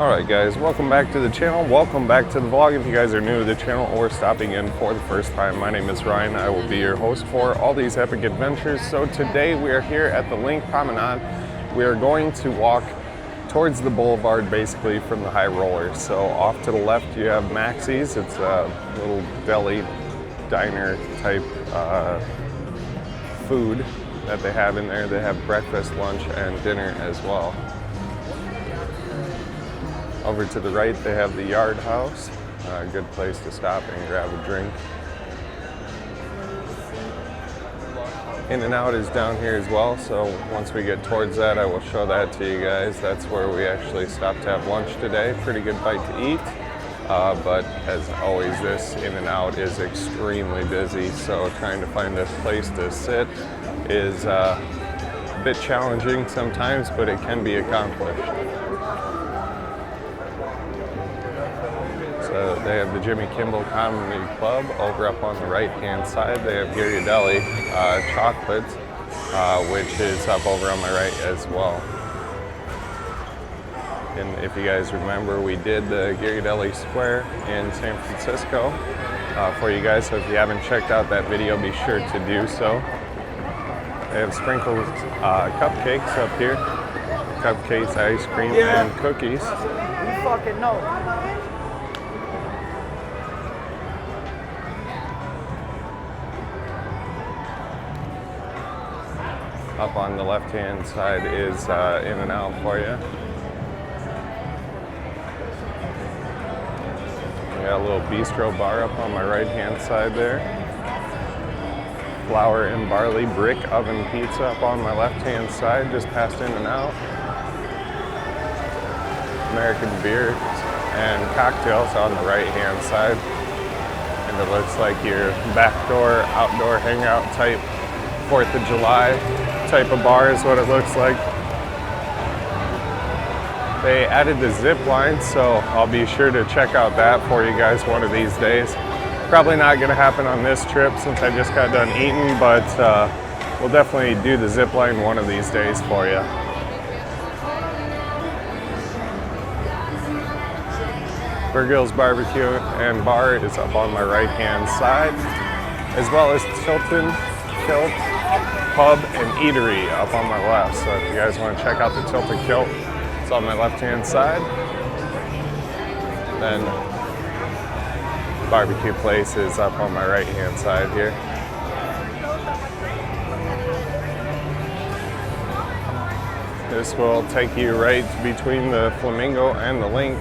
Alright guys, welcome back to the channel, welcome back to the vlog. If you guys are new to the channel or stopping in for the first time, my name is Ryan. I will be your host for all these epic adventures. So today we are here at the LINQ Promenade. We are going to walk towards the boulevard basically from the high rollers. So off to the left you have Maxie's. It's a little deli diner type food that they have in there. They have breakfast, lunch, and dinner as well. Over to the right, they have the Yard House, a good place to stop and grab a drink. In-N-Out is down here as well, so once we get towards that, I will show that to you guys. That's where we actually stopped to have lunch today. Pretty good bite to eat, but as always, this In-N-Out is extremely busy, so trying to find a place to sit is a bit challenging sometimes, but it can be accomplished. They have the Jimmy Kimmel Comedy Club over up on the right-hand side. They have Ghirardelli Chocolates, which is up over on my right as well. And if you guys remember, we did the Ghirardelli Square in San Francisco for you guys. So if you haven't checked out that video, be sure to do so. They have sprinkled cupcakes up here. Cupcakes, ice cream, and cookies. You fucking know. Up on the left-hand side is In-N-Out for you. We got a little bistro bar up on my right-hand side there. Flour and barley brick oven pizza up on my left-hand side, just past In-N-Out. American beers and cocktails on the right-hand side. And it looks like your backdoor, outdoor hangout type 4th of July type of bar is what it looks like. They added the zip line, so I'll be sure to check out that for you guys one of these days. Probably not going to happen on this trip since I just got done eating, but we'll definitely do the zip line one of these days for you. Burgill's Barbecue and Bar is up on my right-hand side, as well as Tilton Kilt Pub and Eatery up on my left. So if you guys want to check out the Tilted Kilt, it's on my left-hand side. Then barbecue place is up on my right-hand side here. This will take you right between the Flamingo and the LINQ.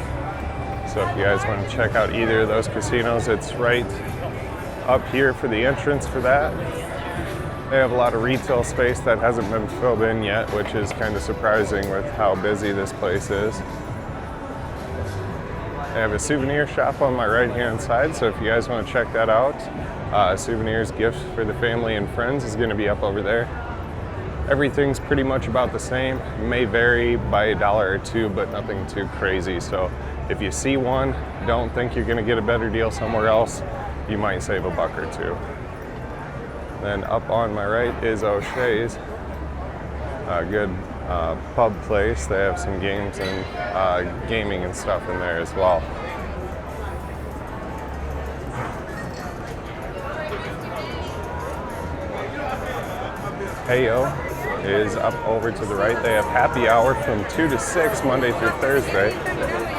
So if you guys want to check out either of those casinos, it's right up here for the entrance for that. They have a lot of retail space that hasn't been filled in yet, which is kind of surprising with how busy this place is. They have a souvenir shop on my right-hand side, so if you guys want to check that out, souvenirs, gifts for the family and friends is going to be up over there. Everything's pretty much about the same. It may vary by $1 or $2, but nothing too crazy. So if you see one, don't think you're going to get a better deal somewhere else. You might save $1 or $2. Then up on my right is O'Shea's, a good pub place. They have some games and gaming and stuff in there as well. Heyo is up over to the right. They have happy hour from 2 to 6 Monday through Thursday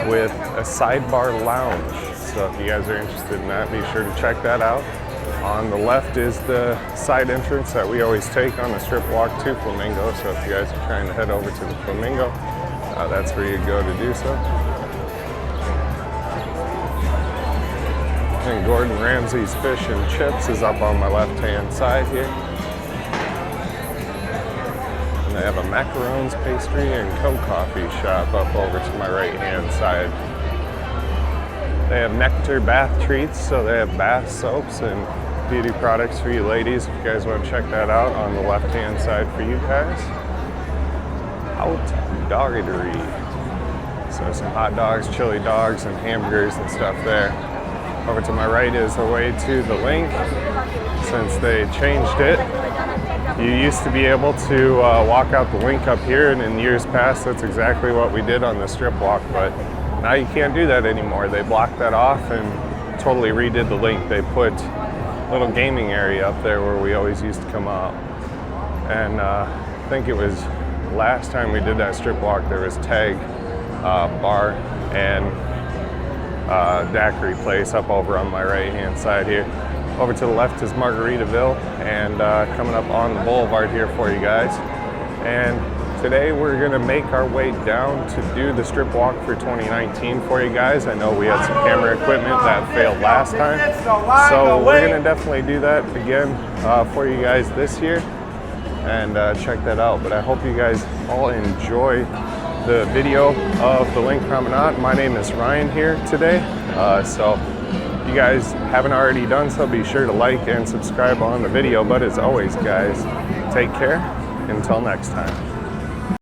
with a sidebar lounge. So if you guys are interested in that, be sure to check that out. On the left is the side entrance that we always take on the strip walk to Flamingo. So if you guys are trying to head over to the Flamingo, that's where you go to do so. And Gordon Ramsay's Fish and Chips is up on my left-hand side here. And they have a macarons, pastry, and co-coffee shop up over to my right-hand side. They have Nectar bath treats, so they have bath soaps and beauty products for you ladies. If you guys want to check that out, on the left-hand side for you guys. Outdoggery. So some hot dogs, chili dogs, and hamburgers and stuff there. Over to my right is the way to the LINQ. Since they changed it, You used to be able to walk out the LINQ up here, and in years past, that's exactly what we did on the strip walk, but now you can't do that anymore. They blocked that off and totally redid the LINQ. They put a little gaming area up there where we always used to come out. And I think it was last time we did that strip walk, there was Tag Bar and daiquiri place up over on my right hand side here. Over to the left is Margaritaville, and coming up on the boulevard here for you guys. And today we're gonna make our way down to do the strip walk for 2019 for you guys. I know we had some camera equipment that failed last time, so we're gonna definitely do that again for you guys this year, and check that out. But I hope you guys all enjoy the video of the LINQ Promenade. My name is Ryan here today, so if you guys haven't already done so, be sure to like and subscribe on the video. But as always, guys, take care. Until next time.